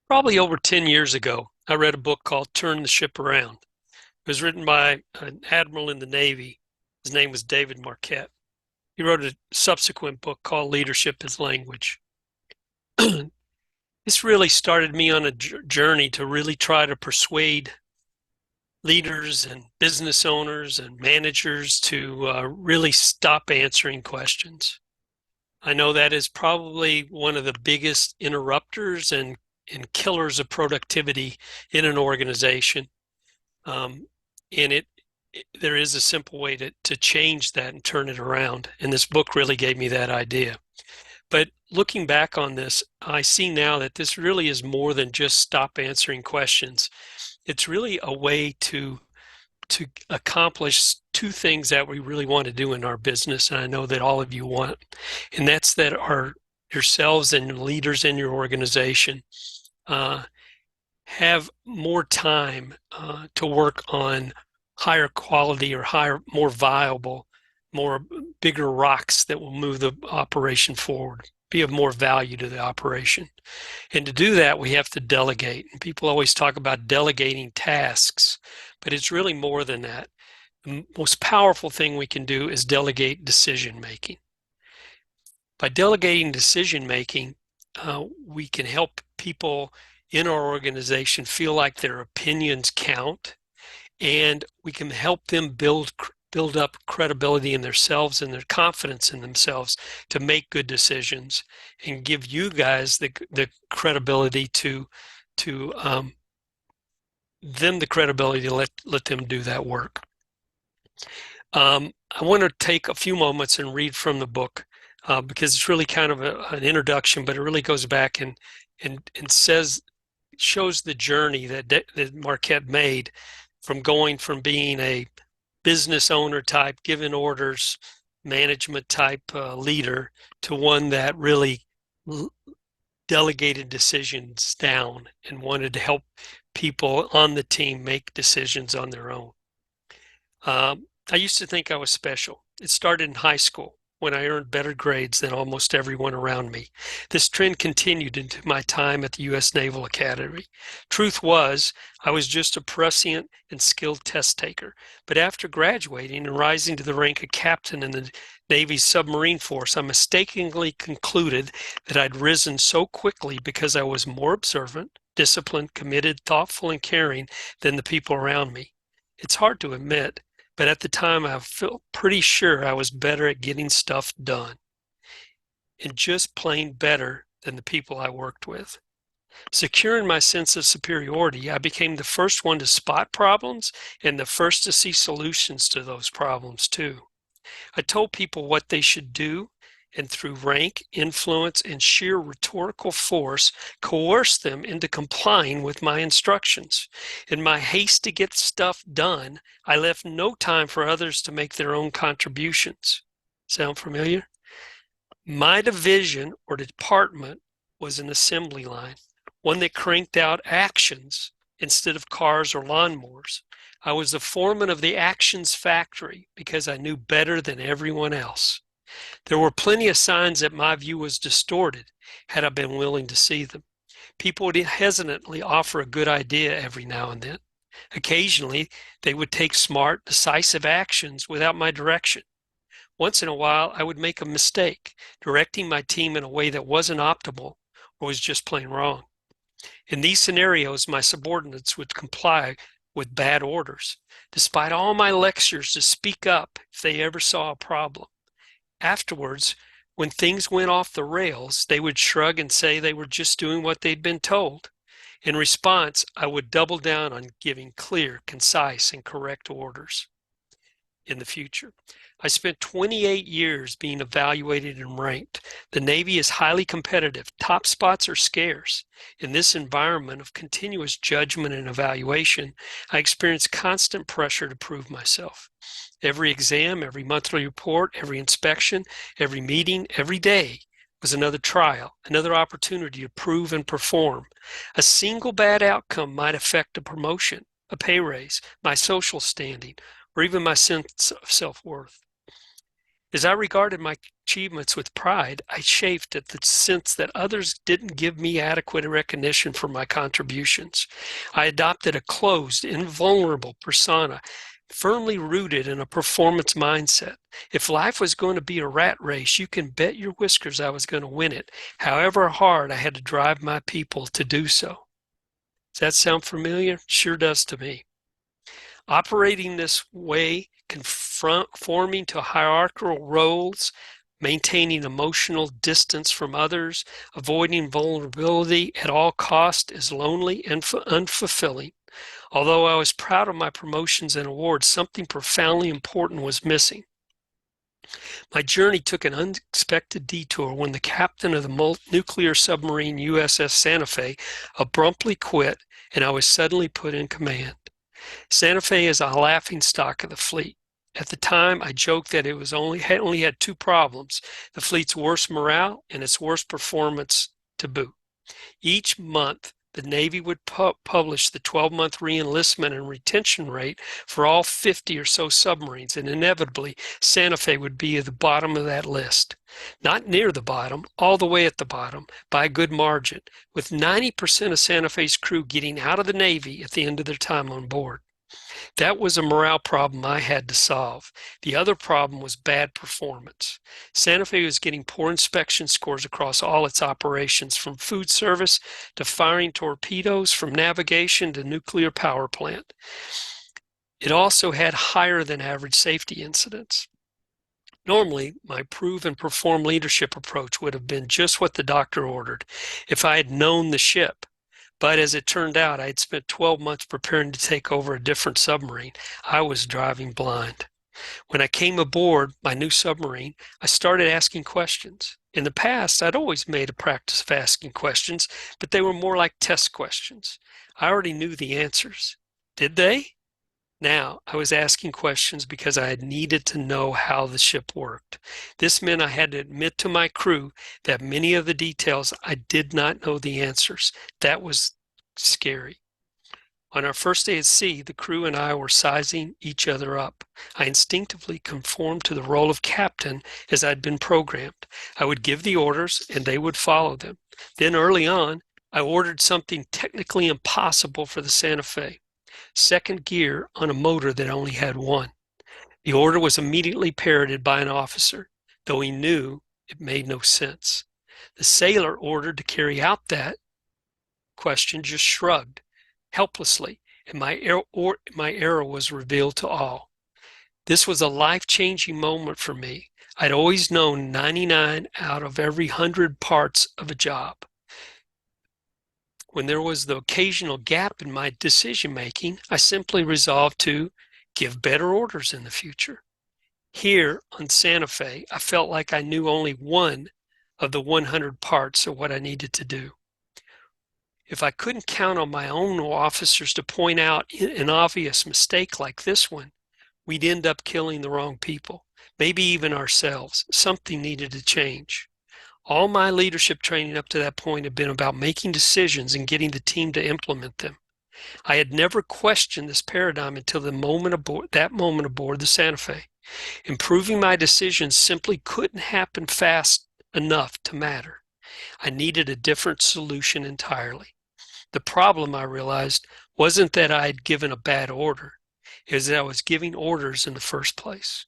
Probably over 10 years ago, I read a book called Turn the Ship Around. It was written by an admiral in the Navy. His name was David Marquette. He wrote a subsequent book called Leadership as Language. This really started me on a journey to really try to persuade leaders and business owners and managers to really stop answering questions. I know that is probably one of the biggest interrupters and killers of productivity in an organization. Um, and there is a simple way to change that and turn it around. And this book really gave me that idea. But looking back on this, I see now that this really is more than just stop answering questions. It's really a way to accomplish two things that we really want to do in our business, and I know that all of you want, and that's that our yourselves and leaders in your organization uh, have more time to work on higher quality or higher, more viable, more bigger rocks that will move the operation forward, be of more value to the operation. And to do that, we have to delegate. And people always talk about delegating tasks, but it's really more than that. The most powerful thing we can do is delegate decision making. By delegating decision making, we can help people in our organization feel like their opinions count, and we can help them build up credibility in themselves and their confidence in themselves to make good decisions, and give you guys the credibility to them the credibility to let them do that work. I want to take a few moments and read from the book because it's really kind of an introduction, but it really goes back and shows the journey that Marquette made from going from being a business owner type, giving orders, management type leader to one that really delegated decisions down and wanted to help people on the team make decisions on their own. I used to think I was special. It started in high school when I earned better grades than almost everyone around me. This trend continued into my time at the U.S. Naval Academy. Truth was, I was just a prescient and skilled test taker. But after graduating and rising to the rank of captain in the Navy's submarine force, I mistakenly concluded that I'd risen so quickly because I was more observant, disciplined, committed, thoughtful, and caring than the people around me. It's hard to admit, but at the time I felt pretty sure I was better at getting stuff done and just plain better than the people I worked with. Secure in my sense of superiority, I became the first one to spot problems and the first to see solutions to those problems too. I told people what they should do, and through rank, influence, and sheer rhetorical force, coerced them into complying with my instructions. In my haste to get stuff done, I left no time for others to make their own contributions. Sound familiar? My division or department was an assembly line, one that cranked out actions instead of cars or lawnmowers. I was the foreman of the actions factory because I knew better than everyone else. There were plenty of signs that my view was distorted had I been willing to see them. People would hesitantly offer a good idea every now and then. Occasionally, they would take smart, decisive actions without my direction. Once in a while, I would make a mistake, directing my team in a way that wasn't optimal or was just plain wrong. In these scenarios, my subordinates would comply with bad orders, despite all my lectures to speak up if they ever saw a problem. Afterwards, when things went off the rails, they would shrug and say they were just doing what they'd been told. In response, I would double down on giving clear, concise, and correct orders in the future. I spent 28 years being evaluated and ranked. The Navy is highly competitive. Top spots are scarce. In this environment of continuous judgment and evaluation, I experienced constant pressure to prove myself. Every exam, every monthly report, every inspection, every meeting, every day was another trial, another opportunity to prove and perform. A single bad outcome might affect a promotion, a pay raise, my social standing, or even my sense of self-worth. As I regarded my achievements with pride, I chafed at the sense that others didn't give me adequate recognition for my contributions. I adopted a closed, invulnerable persona, firmly rooted in a performance mindset. If life was going to be a rat race, you can bet your whiskers I was going to win it, however hard I had to drive my people to do so. Does that sound familiar? Sure does to me. Operating this way, conforming to hierarchical roles, maintaining emotional distance from others, avoiding vulnerability at all cost is lonely and unfulfilling. Although I was proud of my promotions and awards, something profoundly important was missing. My journey took an unexpected detour when the captain of the nuclear submarine USS Santa Fe abruptly quit and I was suddenly put in command. Santa Fe is a laughingstock of the fleet. At the time, I joked that it was only had two problems: the fleet's worst morale and its worst performance to boot. Each month, the Navy would publish the 12-month reenlistment and retention rate for all 50 or so submarines, and inevitably, Santa Fe would be at the bottom of that list. Not near the bottom, all the way at the bottom, by a good margin, with 90% of Santa Fe's crew getting out of the Navy at the end of their time on board. That was a morale problem I had to solve. The other problem was bad performance. Santa Fe was getting poor inspection scores across all its operations, from food service to firing torpedoes, from navigation to nuclear power plant. It also had higher than average safety incidents. Normally, my prove and perform leadership approach would have been just what the doctor ordered if I had known the ship. But as it turned out, I had spent 12 months preparing to take over a different submarine. I was driving blind. When I came aboard my new submarine, I started asking questions. In the past, I'd always made a practice of asking questions, but they were more like test questions. I already knew the answers. Did they? Now, I was asking questions because I had needed to know how the ship worked. This meant I had to admit to my crew that many of the details I did not know the answers. That was scary. On our first day at sea, the crew and I were sizing each other up. I instinctively conformed to the role of captain as I'd been programmed. I would give the orders and they would follow them. Then early on, I ordered something technically impossible for the Santa Fe: second gear on a motor that only had one. The order was immediately parroted by an officer, though he knew it made no sense. The sailor ordered to carry out that question just shrugged helplessly, and my error was revealed to all. This was a life-changing moment for me. I'd always known 99 out of every 100 parts of a job. When there was the occasional gap in my decision-making, I simply resolved to give better orders in the future. Here on Santa Fe, I felt like I knew only one of the 100 parts of what I needed to do. If I couldn't count on my own officers to point out an obvious mistake like this one, we'd end up killing the wrong people, maybe even ourselves. Something needed to change. All my leadership training up to that point had been about making decisions and getting the team to implement them. I had never questioned this paradigm until that moment aboard the Santa Fe. Improving my decisions simply couldn't happen fast enough to matter. I needed a different solution entirely. The problem, I realized, wasn't that I had given a bad order. It was that I was giving orders in the first place.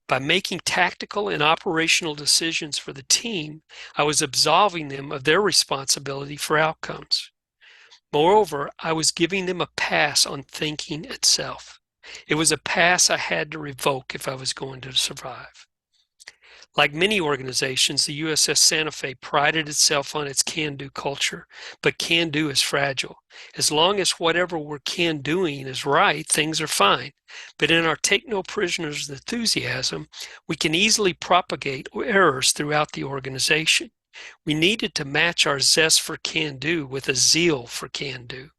By making tactical and operational decisions for the team, I was absolving them of their responsibility for outcomes. Moreover, I was giving them a pass on thinking itself. It was a pass I had to revoke if I was going to survive. Like many organizations, the USS Santa Fe prided itself on its can-do culture, but can-do is fragile. As long as whatever we're can-doing is right, things are fine. But in our take-no-prisoners enthusiasm, we can easily propagate errors throughout the organization. We needed to match our zest for can-do with a zeal for can-do.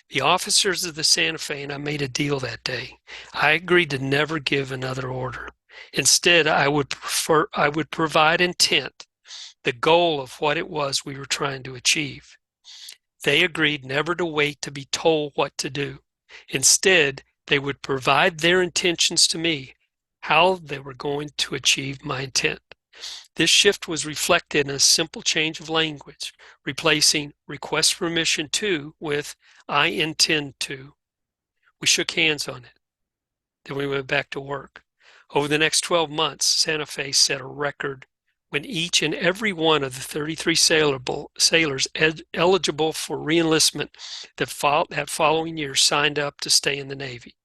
The officers of the Santa Fe and I made a deal that day. I agreed to never give another order. Instead, I would provide intent, the goal of what it was we were trying to achieve. They agreed never to wait to be told what to do. Instead, they would provide their intentions to me, how they were going to achieve my intent. This shift was reflected in a simple change of language, replacing request permission to with I intend to. We shook hands on it. Then we went back to work. Over the next 12 months, Santa Fe set a record when each and every one of the 33 sailors eligible for reenlistment that following year signed up to stay in the Navy.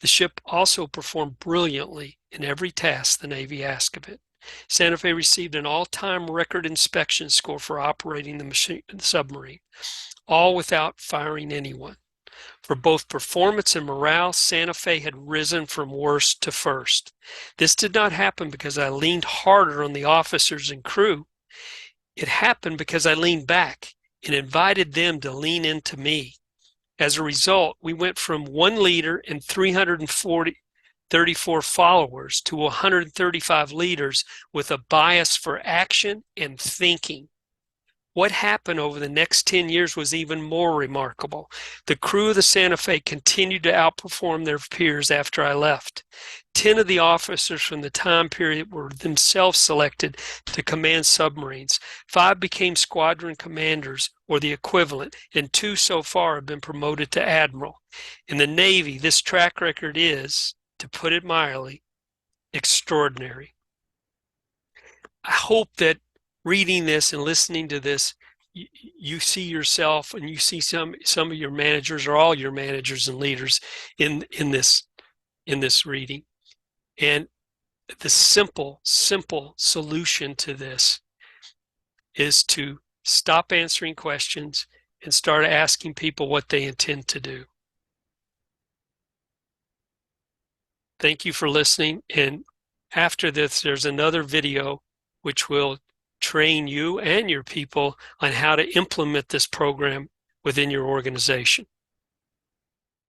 The ship also performed brilliantly in every task the Navy asked of it. Santa Fe received an all-time record inspection score for operating the submarine, all without firing anyone. For both performance and morale, Santa Fe had risen from worst to first. This did not happen because I leaned harder on the officers and crew. It happened because I leaned back and invited them to lean into me. As a result, we went from one leader and 334 followers to 135 leaders with a bias for action and thinking. What happened over the next 10 years was even more remarkable. The crew of the Santa Fe continued to outperform their peers after I left. 10 of the officers from the time period were themselves selected to command submarines. 5 became squadron commanders or the equivalent, and 2 so far have been promoted to admiral. In the Navy, this track record is, to put it mildly, extraordinary. I hope that reading this and listening to this, you see yourself and you see some of your managers or all your managers and leaders in this reading. And the simple solution to this is to stop answering questions and start asking people what they intend to do. Thank you for listening. And after this, there's another video which will train you and your people on how to implement this program within your organization.